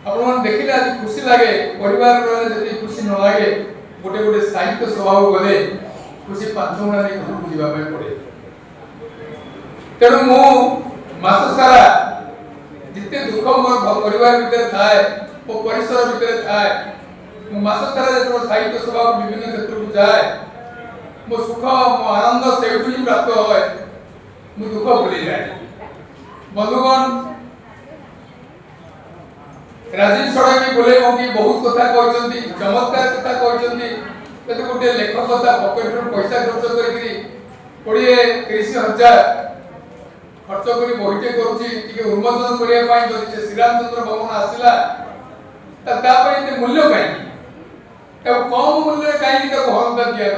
आपण देखिले आज खुशी लागे परिवार रहे जति खुशी न लागे गोटे गोटे साहित्य सभा गले खुशी 5 गुणा नहीं घर बुझा पड़े तेणु मु मास सारा जिते दुख मोर परिवार भीतर थाए मो परिसर भीतर थाए मो मास सारा जो साहित्य सभा विभिन्न क्षेत्र को जाए मो सुख मो आनंद से ही प्राप्त होए मो दुख भूली जाए बंधुगण राजीव षडंगी बोले कि बहुत कथा कहते चमत्कार कथा कहते यदि गोटे लेखक कथा पकेट पैसा खर्च कर 20-30 हजार खर्च कर बहिटे कर उन्मोचन करने श्रीरामचंद्र भवन आसला एत मूल्य कहीं कम मूल्य कहीं हरदा दिया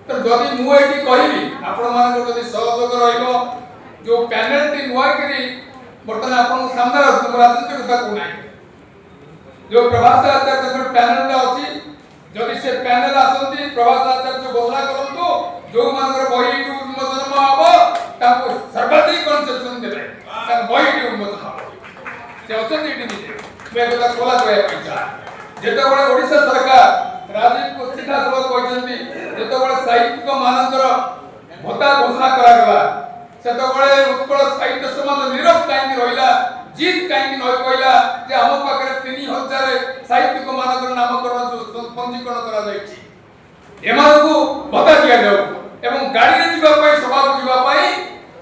तो जदि मुझे कहबी आपण सहयोग जो पैनल टी नुआ बर्तमान आपन सामने रखते राजनीतिक कथा को नहीं जो प्रभास आचार्य पैनल अच्छी जदि से पैनल आसती प्रभास आचार्य घोषणा करतु जो मानकर बही उन्मोचन हम सर्वाधिक कनसेप्शन देवे बही उन्मोचन हम से अच्छा खोला चाहिए जिते ओडिशा सरकार राजीव को सीधा सड़क कहते जिते साहित्यिक मानकर भत्ता घोषणा करा सेतबळे उत्कल साहित्य समाज नीरव कहीं रहिला जीत कहीं न कहला जे हम पाखरे 3000 साहित्यिक मानकर नामकरण पंजीकरण करा जायछि एमानकु भत्ता दिया जाऊ एवं गाड़ी रे जीवा पई सभा को जीवा पई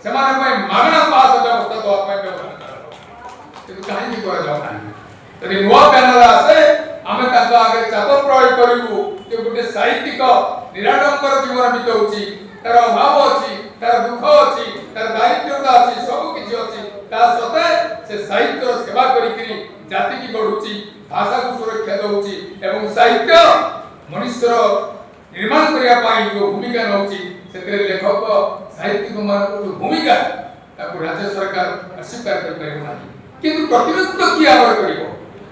सेमाने पई मागणा पास व्यवस्था दवा पई व्यवस्था करा किंतु कहीं नहीं करा जाऊ नाही तरी नुवा पैनल आसे आमे ताको आगे चाप प्रयोग करिवु जे गुटे साहित्यिक निराडंबर जीवन बितौछि तार अभाव अछि तार दुख अछि तार दायित्वता अछि सब किछि अछि ता सते से साहित्य सेवा करिकरी जाति की गढुछि भाषा को सुरक्षा दउछि एवं साहित्य मनुष्यर निर्माण करिया पाई जो भूमिका नउछि सेतरे लेखक साहित्यिक मान जो भूमिका ताको राज्य सरकार अस्वीकार कर परिबो नाही किंतु प्रतिनिधित्व की आवर करिवो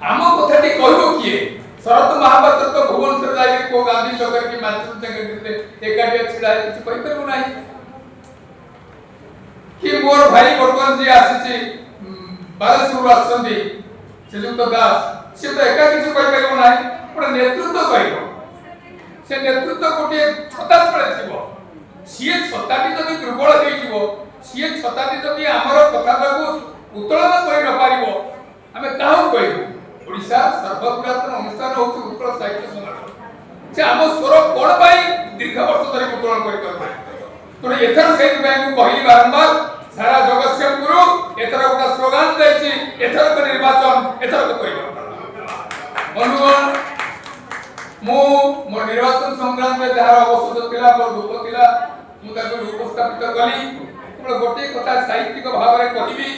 आम कथाटी कहबो किए शरत महापात्र तो भुवनेश्वर जाई को गांधी नगर की मातृ जगत एकाठी छिड़ा किछि कहि परबो नाही कि मोर भाई बर्तमान जी आसी बालेश्वर आसंदी श्रीजुक्त दास से तो एका किसी कहि परबो नाही पण नेतृत्व कहबो से नेतृत्व गोटे छता छळे थिबो सिए छताटी जदि दुर्बल होई जिवो सिए छताटी जदि हमर कथाटाको उत्तोलन करि न पारिबो हमें काहु कहबो ओडिशा सर्वपुरातन अनुष्ठान होती उत्कल साहित्य समाज से आम स्वर कोन पाई दीर्घ वर्ष धरि उत्तोलन करि करबा तो एथर सेहि बैंक कहली बारंबार सारा जगतसिंहपुर एथर गोटा स्लोगान दैछि एथर को निर्वाचन एथर को परिवर्तन बंधुगण मो निर्वाचन संग्राम में जहार अवसर थिला मोर दुख थिला मु ताको उपस्थापित कली केवल गोटे कथा साहित्यिक भाव रे कहबी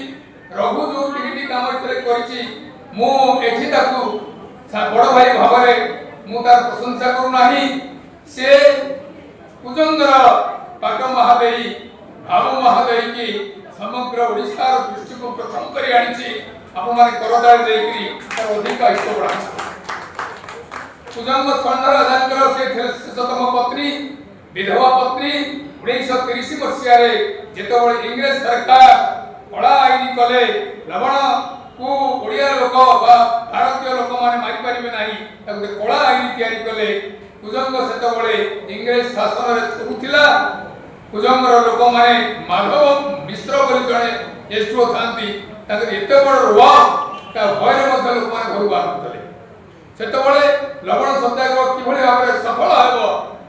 रघु जो तिनिटी काम इतरे करिछि मु एठी ताकू बड़ भाई भाव रे मु तार प्रशंसा करू नाही से कुजंगर पाक महादेई भाव महादेई की समग्र ओडिशा दृष्टि को प्रथम करी आनिछि आपण माने करदार देकरी तार अधिक इष्ट बढा कुजंग स्वर्ण राजांकर से शेषतम पत्नी विधवा पत्नी 1930 मसिया रे जेतबळे इंग्लिश सरकार कला आईन कले लवण को ओडिया लोक बा भारतीय लोक माने मारि परिबे नाही ताको कला आईन तयारी कले कुजंग सेतबळे इंग्लिश शासन रे थुथिला कुजंगर लोक माने माधव मिश्र बोली जणे एस्ट्रो थांती ताकर एते बड़ रुआ ता भयरे मध्य लोक माने घर बाहरतले सेतबळे लवण सत्याग्रह किभଳି भाबरे सफल हेबो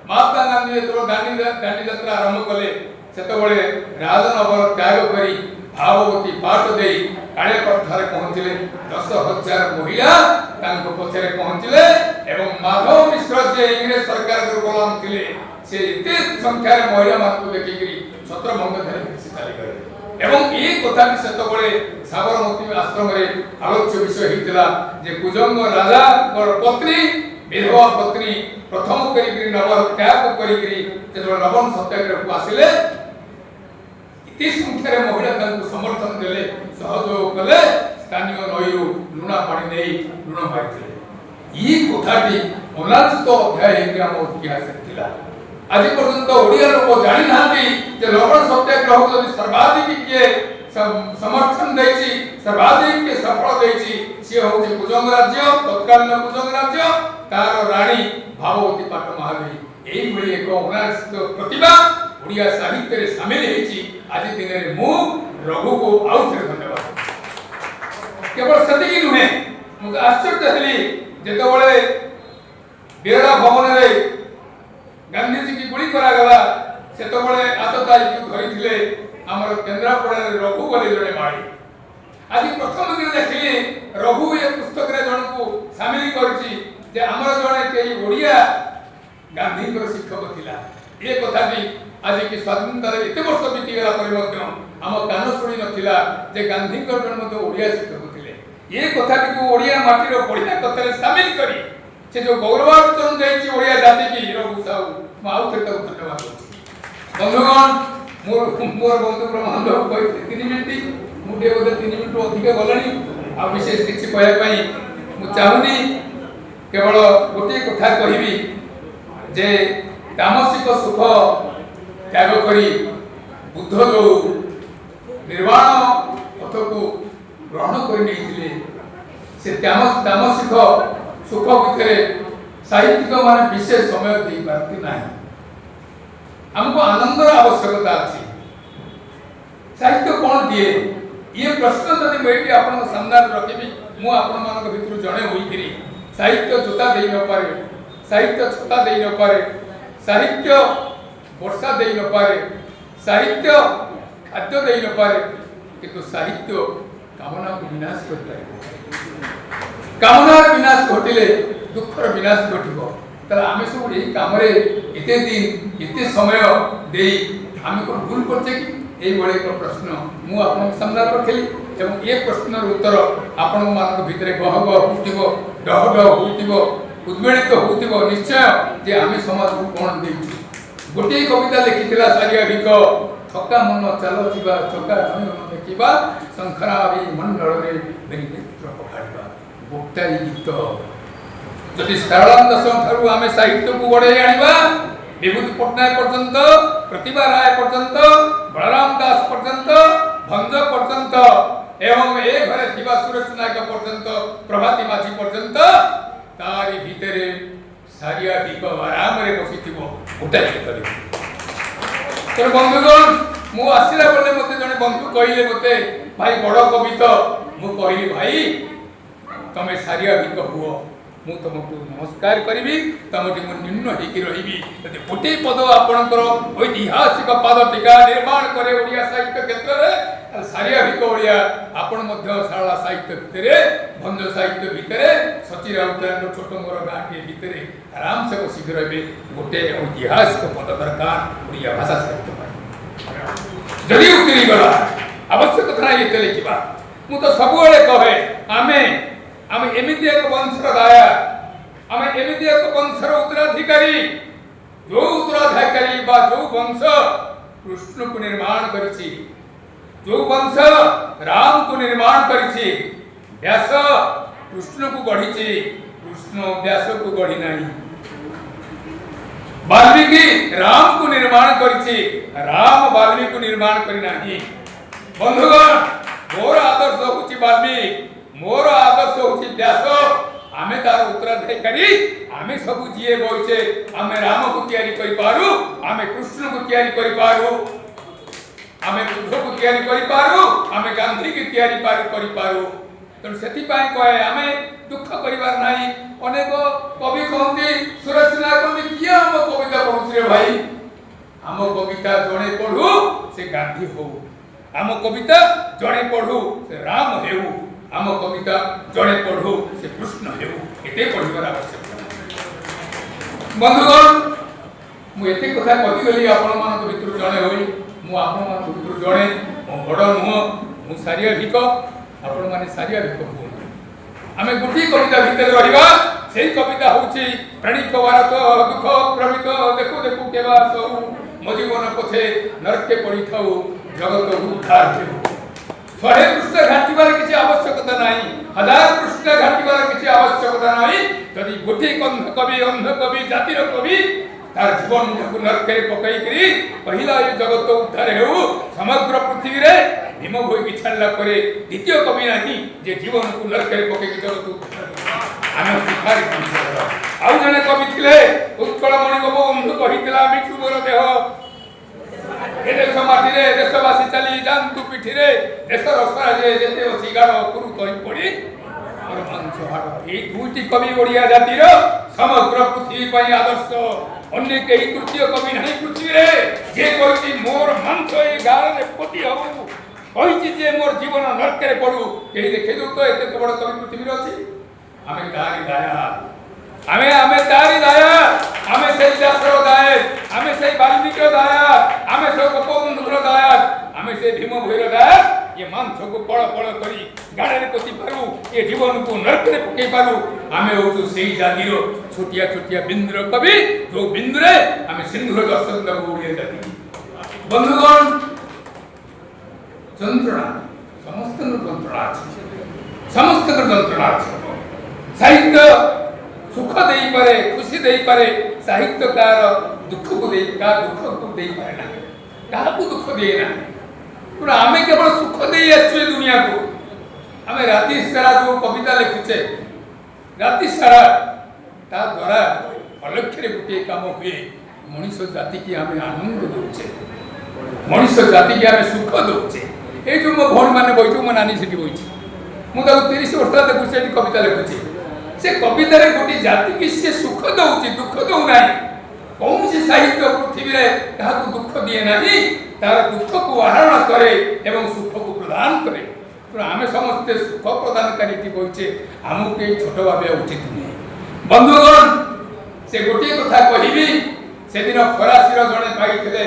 महात्मा गांधी जेतबळे दांडी यात्रा आरंभ कले सेतबळे राजनगर त्याग करी भाववती पाठ दे काले पत्थर पहुंचले 10,000 महिला तांको पछरे पहुंचले एवं माधव मिश्र जे इंग्लिश सरकार को गोलाम थिले से इते संख्या रे महिला मानकु देखिकरी छत्रभंग धरे खुशी ताली करे एवं ए कथा कि सेतबळे साबरमती आश्रम रे आलोच्य विषय हितला जे कुजंग राजा और पत्नी विधवा पत्नी प्रथम करी नवर त्याग करी जे लवण सत्याग्रह को आसिले इति संख्या रे महिला तांको समर्थन देले सहयोग कले स्थानीय नईरू लुणा पानी नहीं लुण मारिथिले ई कथाटी अनाचित अध्याय हे हम इतिहास थिला आज पर्यंत ओडिया लोक जानि नांती जे लवण सत्याग्रह जदि सर्वाधिक किए समर्थन दैछि सर्वाधिक के सफल देछि से होछि कुजंग राज्य तत्कालीन कुजंग राज्य तार रानी भाववती पाट महादेवी एई भली एक अनास्थ प्रतिभा ओडिया साहित्य रे शामिल हेछि आज दिन रे मु रघु को आउथरे धन्यवाद केवल सतिकी नुहे मु आश्चर्य हेली जेतबळे बिरला भवन रे गांधी जी की गुली करा गला सेतबळे आतताई को धरिथिले हमर केंद्रापड़ा रे रघु बोले जणे माडी आज प्रथम दिन देखिली रघु ए पुस्तक रे जण को शामिल करछि जे हमर जणे केई ओडिया गांधी को शिक्षक थिला ए कथा भी आज की स्वाधीनता रे एते वर्ष बीती गेला पर मध्य हम कान सुनी नथिला जे गांधी को जण मते ओडिया शिक्षक थिले ए कथा को ओडिया माटी रो पढिया कथा रे शामिल करी से जो गौरवार्जन देछि ओडिया जाति की रघु साहू म आउ थे धन्यवाद बंधुगण मोर बंधु ब्रह्मांड कहते 3 मिनिट मुझे बोधे 3 मिनिट अधिक गलानी आ विशेष किसी कहवाई मु चाहूनी केवल गोटे कथा कहबी जे तामसिक सुख त्याग करी बुद्ध जो निर्वाण पथ को ग्रहण कर नहीं से तामसिक सुख भितर साहित्यिक मान विशेष समय दे पारती नहीं हमको आनंद आवश्यकता अच्छी साहित्य कौन दिए ये प्रश्न जब मुझे आपन सामने रखी मु आपण मान भीतर जड़े होइकरी साहित्य जोता दे न पारे साहित्य छता दे न पारे साहित्य वर्षा दे न पारे साहित्य खाद्य दे न पारे किंतु साहित्य कामना को विनाश करता है कामनार विनाश घटिले दुखर विनाश घटिबो तला आमे सब एही काम रे एते दिन एते समय देई आमे को भूल करछे कि एई बळे एक प्रश्न मु आपन सामने रखली एवं ये प्रश्नर उत्तर आपण मान भितरे गह गह होतिबो डह डह होतिबो उद्वेलित होतिबो निश्चय जे आमे समाज को कोन देछि गोटे कविता लिखितिला सारिया भिक थका मन चलो जिबा थका मन देखिबा संखरावी मंडल रे बेनि नेत्र पखाड़िबा गोटाई गीत जदि सरलानंद ठारू आमे साहित्य को बढ़े आनिबा विभूति पटनायक पर्यंत प्रतिभा राय पर्यंत बलराम दास पर्यंत भंज पर्यंत एवं ए घरे थिबा सुरेश नायक पर्यंत प्रभाती माझी पर्यंत तारी भीतरे सारिया दीप आराम रे बसिथिबो गोटाई गीत तो बंधुगण मु आसिला बोले मते जने बंधु कहिले मते भाई बड़ कविता मु कहिली भाई तमे सारिया भिक हुओ मु तुमको नमस्कार करी तुमटी मु निम्न होगी रही यदि गोटे पद आपणकर ऐतिहासिक पाद टीका निर्माण करे ओडिया साहित्य क्षेत्र में सारिया भिक ओडिया आपण मध्य सारला साहित्य भितरे भंज साहित्य भितरे सची राउतराय छोट मोर गाँटी भितरे आराम से बसिक रहे गोटे ऐतिहासिक पद दरकार ओडिया भाषा साहित्य जदि उतरी गला आवश्यक था ये लिखा मु तो सबुले कहे आमे आमे एमिति एक वंशर दाया आमे एमिति एक वंशर उत्तराधिकारी जो उत्तराधिकारी बा जो वंश कृष्ण को निर्माण करिछि जो वंश राम को निर्माण करिछि व्यास कृष्ण को गढ़िछि कृष्ण व्यास को गढ़ी नाही वाल्मीकि राम को निर्माण करिछि राम वाल्मीकि को निर्माण करि नाही बंधुगण मोर आदर्श होछि वाल्मीकि मोर आदर्श होछि व्यास आमे तार उत्तराधिकारी आमे सब जिए बोइछे आमे राम को तैयारी करि पारु आमे कृष्ण को तैयारी करि पारु आमे बुद्ध को तैयारी करि पारु आमे गांधी की तैयारी करि पारु तो सेति पाए कहे आमे दुख करिवार नाही अनेक कवि कहंती सुरेश नायक कहंती किया हम कविता पढुछ रे भाई हम कविता जणे पढु से गांधी हो हम कविता जणे पढु से राम हेउ आम कविता जड़े पढ़ू से कृष्ण हेउ एते पढ़िबार आवश्यक बंधुगण मु एते कथा कहिगली आपण मान भितर जड़े होई मु आपण मान भितर जड़े मो बड़ नुह मु सारिया भिक आपण माने सारिया भिक हो आमे गुटी कविता भितर रहिबा सेही कविता होची प्रणिक भारत दुख प्रमित देखु देखु केबा सब मो जीवन पथे नरके पड़ी थाउ जगत उद्धार हेउ 100 पृष्ठ घाटिबार किछि आवश्यकता नाही 1000 पृष्ठ घाटिबार किछि आवश्यकता नाही जदि गोटे अंध कवि जातिर कवि तार जीवन को नरके पकई करी पहिला ये जगत उद्धार हेउ समग्र पृथ्वी रे भीम भोई की छाड़ला परे द्वितीय कवि नहीं जे जीवन को नरकरे पके की जगत आमे शिखारी आउ जने कवि थिले उत्कल मणि गोपबंधु कहितला मिठु मोर देह ए देश माटी रे देशवासी चली जांतु पिठी रे देशर स्वराजे जेते अछि गाड़ कुरु कहि पड़ी और मांस हाड़ ए दुईटी कवि ओडिया जातिर समग्र पृथ्वी पई आदर्श अन्य केही तृतीय कवि नहीं पृथ्वी रे जे कहछि मोर मांस ए गाड़ रे पति हो कहछि जे मोर जीवन नरकरे पडू केही देखे दो तो एते बड़ कवि पृथ्वी रे अछि आमे तारी दया आमे तारी दया आमे से व्यासर दया आमे से वाल्मीकि दया आमे से गोपबंधुर दया आमे से भीम भोईर दया ये मांस को पळ पळ करी गाडरे पति पारू ये जीवन को नरकरे पके पारू आमे होतु सेही जातिरो छोटिया छोटिया बिंदुर कवि जो बिंदुरे आमे सिंधुर दर्शन दबो ओडिया जाति बंधुगण যন্ত্রণা সমস্ত যন্ত্রণা আছে সমস্ত যন্ত্রণা আছে সাহিত্য সুখ দেই পারে খুশি দেই পারে সাহিত্যকার দুঃখକୁ দেই কা দুঃখକୁ দেই পারে না কাহাକୁ দুঃখ দেই না পুরা আমি কেবল সুখ দেই আসছে দুনিয়াକୁ আমি রাতি সারা जो কবিতা লিখুছে রাতি সারা তা দ্বারা অলক্ষরে গোটে কাম হুয়ে মনুষ্য জাতি কি আমি আনন্দ দউছে মনুষ্য জাতি কি আমি সুখ দউছে এই যে মো ভণ মানে বইছু মো নানি সেটি বইছি মু তাকে 30 वर्ष देखु से कविता लिखुची से कविता रे गोटी जाति की से सुख दउची दुख दउ नाही कौन से साहित्य पृथ्वी रे कहा को दुख दिए नाही तार दुख को आहरण करे एवं सुख को प्रदान करे तो आमे समस्त सुख प्रदानकारी की बइचे हमु के छोट भाबे उचित नहीं बंधुगण से गोटी कथा कहिबी से दिन फरासी रो जणे पाइथिले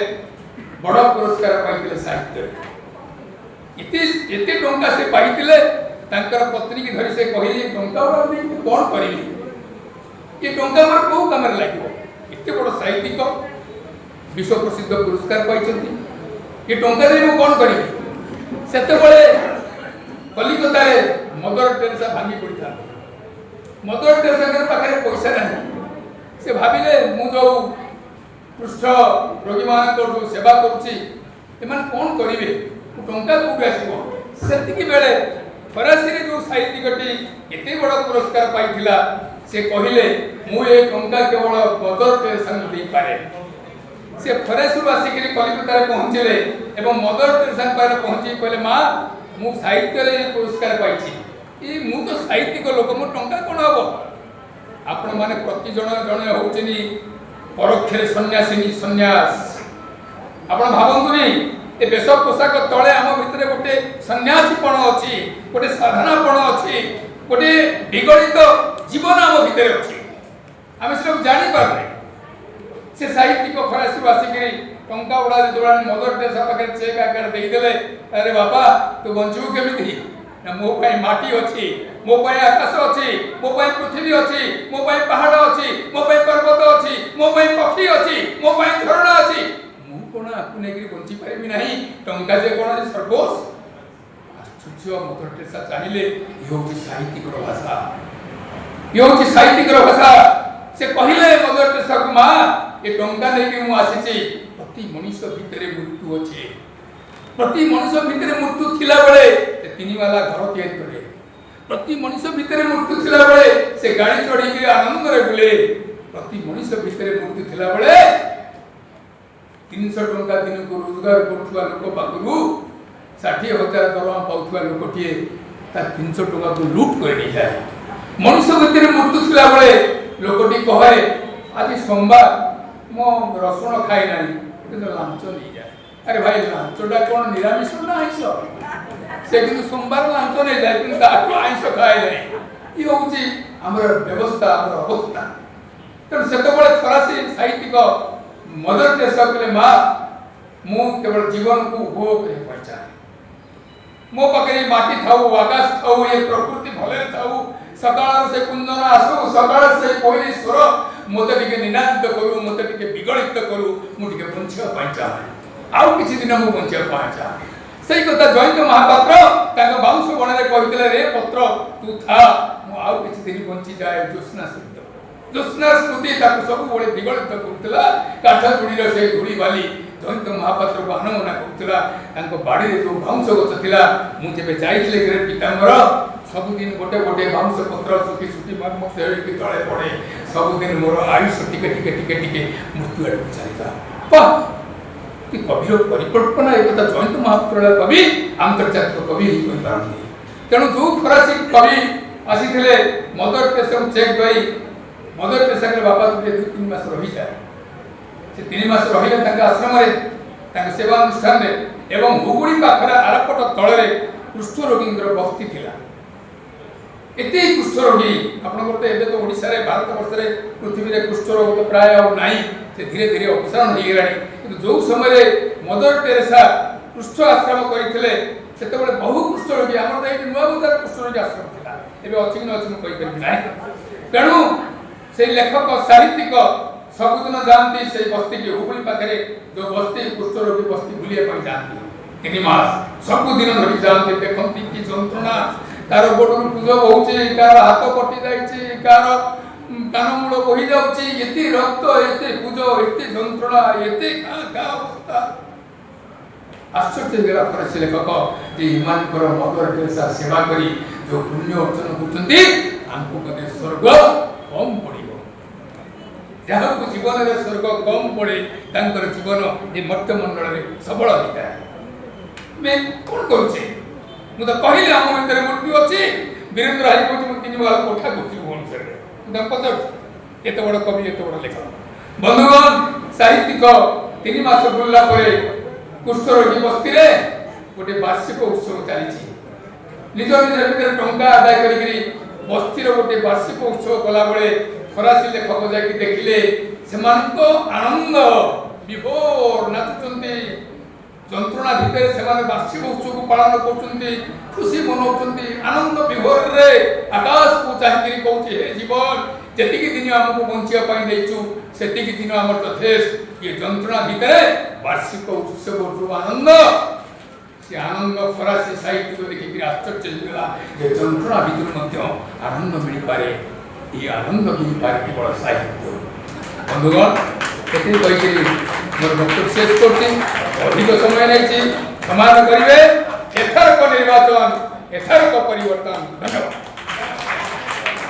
बड़ पुरस्कार पाइथिले साहित्य इते टंका से पाइथिले तांकर पत्नी की धरी से कहिली टंका वाला नहीं कोन करिली ये टंका मार को काम रे लागिवो इते बड़ साहित्यिक विश्व प्रसिद्ध पुरस्कार पाइछंती ये टंका रे मो कोन करिली सेते बळे कलिकता रे मदर टेरेसा भांगी पड़िथा मदर टेरेसा के पाखरे पैसा नहीं से भाबिले मु जो पृष्ठ रोगी मान को जो सेवा करूची एमान कोन करिवे टंका को आसीबो सेति की बेले फरासी रे जो साहित्यिकटी एते बड़ पुरस्कार पाइथिला से कहिले मु ए टंका केवल मदर टेरेसा न दे पारे से फरासी वासी के कलिकता रे पहुंचले एवं मदर टेरेसा पारे पहुंची कहले मां मु साहित्य रे पुरस्कार पाइछि ई मु तो साहित्यिक लोक मु टंका कोन हबो आपण माने प्रति जण जण होउछनी परोक्षरे सन्यासिनी सन्यास आपण भाबंतुनी ए बेश पोशाक तळे आम भितरे गोटे सन्यासीपण अछि गोटे साधनापण अछि गोटे विगलित जीवन आम भितरे अछि आमे सब जानि पारले से साहित्यिक फरासी वासिकरी टंका उडा दोळान मदर टेरेसा पाखे चेक आकार देई देले अरे बापा तू बंचू केमिति ना मो पई माटी अछि मो पई आकाश अछि मो पई पृथ्वी अछि मो पई पहाड़ अछि मो पई पर्वत अछि मो पई पक्षी अछि मो पई झरना अछि कोन आपने की बंची पारिबी नाही टंका जे कोन सर्वोस आश्चर्य मदर टेरेसा चाहिले योगी साहित्यिक भाषा योगी साहित्यिक भाषा से कहिले मदर टेरेसा को मां ए टंका नै कि मु आसीची प्रति मनुष्य भितरे मृत्यु अछि प्रति मनुष्य भितरे मृत्यु थिला बेले से तिनी वाला घर तैयारी करे प्रति मनुष्य भितरे मृत्यु थिला बेले से गाड़ी चढ़ी के आनंद रे बुले प्रति मनुष्य भितरे मृत्यु थिला बेले 300 टंका दिन को रोजगार करथुवा लोक पाखरु 60,000 दरमा पाउथुवा लोकटिए ता 300 टंका को लूट कर नि जाय मनुष्य भितरे मृत्यु थिला बेले लोकटी कहे आज सोमवार मो रसुण खाइ नाही तो लांच नि जाय अरे भाई लांचडा कोन निरामिष ना आइस से कि सोमवार लांच नै जाय कि ताको आइस खाइ नै ई होउची हमर व्यवस्था हमर अवस्था तो सेते बळे फरासी साहित्यिक मदर टेरेसा के मां मु केवल जीवन को उपभोग करे पछा मो पकरे माटी थाउ आकाश थाउ ये प्रकृति भले थाउ सकाळ से कुंदन आसु सकाळ से कोइली स्वर मोते टिके निनादित करू मोते टिके विगलित करू मु टिके बंचिया पाइचा आउ किछि दिन मु बंचिया पाइचा सेई कथा जयंत महापात्र ताको बाउंस बणरे कहितले रे पत्र तू था मु आउ किछि दिन बंची जाय जोस्ना ज्योत्स्ना स्मृति ताको सब बळे विगलित करतला काठ धुड़ी रे से धुड़ी बाली जयंत महापात्र को आनमना करुला बाड़ी जो बाउंश गच थिला मु जेबे जाइथिले ग्रेट पीताम्बर सबुदिन गोटे गोटे बाउंश पत्र सुखी सुखी मन मत हेळि तळे पड़े सबुदिन मोर आयुष टिके टिके टिके टिके मृत्यु आड़ चलता वाह कि कविर परिकल्पना एक जयंत महापात्र कवि आंतर्जातिक कवि होई पारंती तेणु जो फरासी कवि आसीथिले मदर टेरेसा चेक गई मदर टेरेसा के बापा तुझे 2-3 मास रही जाए से 3 मास रहिले तांका आश्रम रे तांका सेवा अनुष्ठान रे एवं हुगुड़ी पाखरा आरपट तळे कुष्ठ रोगींद्र बस्ती थिला एते कुष्ठ रोगी आपण तो एबे तो ओडिसा रे भारत वर्ष रे पृथ्वी रे कुष्ठ रोग तो प्राय नाही से धीरे धीरे अपसारण होई गेलानी किंतु जो समय मदर टेरेसा कुष्ठ आश्रम करिथिले सेते बळे बहु कुष्ठ रोगी हमर एई नुवा बजार कुष्ठ रोगी आश्रम थिला एबे अछि न अछि कहि परिबि नाही तेणु से लेखक साहित्यिक सबुदिन जानती से बस्ती के हुबली पाखरे जो बस्ती कुष्ठ रोगी बस्ती बुलिया पर जानती 3 मास सबुदिन धरि जानती देखंती कि जंत्रणा तार गोडरू पुज होउची कार हाथ कटि जाईची कार कानमूल बहि जाउची एते रक्त एते पुज एते जंत्रणा एते का अवस्था आश्चर्य गेला फरासी लेखक जे हिमांकर मदर टेरेसा सेवा करी जो पुण्य अर्जन करछंती आंको कदे स्वर्ग कम पड़िबो जहां जीवन रे स्वर्ग कम पड़े तांकर जीवन ए मर्त्य मंडल रे सबल होता मैं कोन करूची मु तो कहली हम भीतर मूर्ति अछि वीरेंद्र हाई कोच मु 3 बार कोठा गुची भुवनेश्वर रे मु पचार एते बड़ कवि एते बड़ लेखक बंधुगण साहित्यिक 3 मास बुलला परे कुष्ठ रोगी बस्ती रे गोटे वार्षिक उत्सव चली निज निज भीतर टंका आदाय करी बस्ती रो गोटे वार्षिक उत्सव कला बेले फरासी लेखक जाकि देखिले सेमानको आनंद विभोर नाचुचंती जंत्रणा भितर सेमाने वार्षिक उत्सव पालन करचंती खुशी मनाउचंती आनंद विभोर रे आकाश को चाहि कहूची हे जीवन जेतिकी दिन हमको बंचिया पाई देचु सेतिकी दिन हमर यथेष्ट ये जंत्रणा भितर वार्षिक उत्सव जो आनंद से आनंद फरासी साहित्य को देखि आश्चर्य होला जे जंत्रणा भितर मध्य आनंद मिल पारे ये आनंद मिल पारे केवल साहित्य बंधुगण एते कहि मोर वक्तव्य शेष करछि अधिक समय नहीं समान करिवे एथरक निर्वाचन एथरक परिवर्तन धन्यवाद।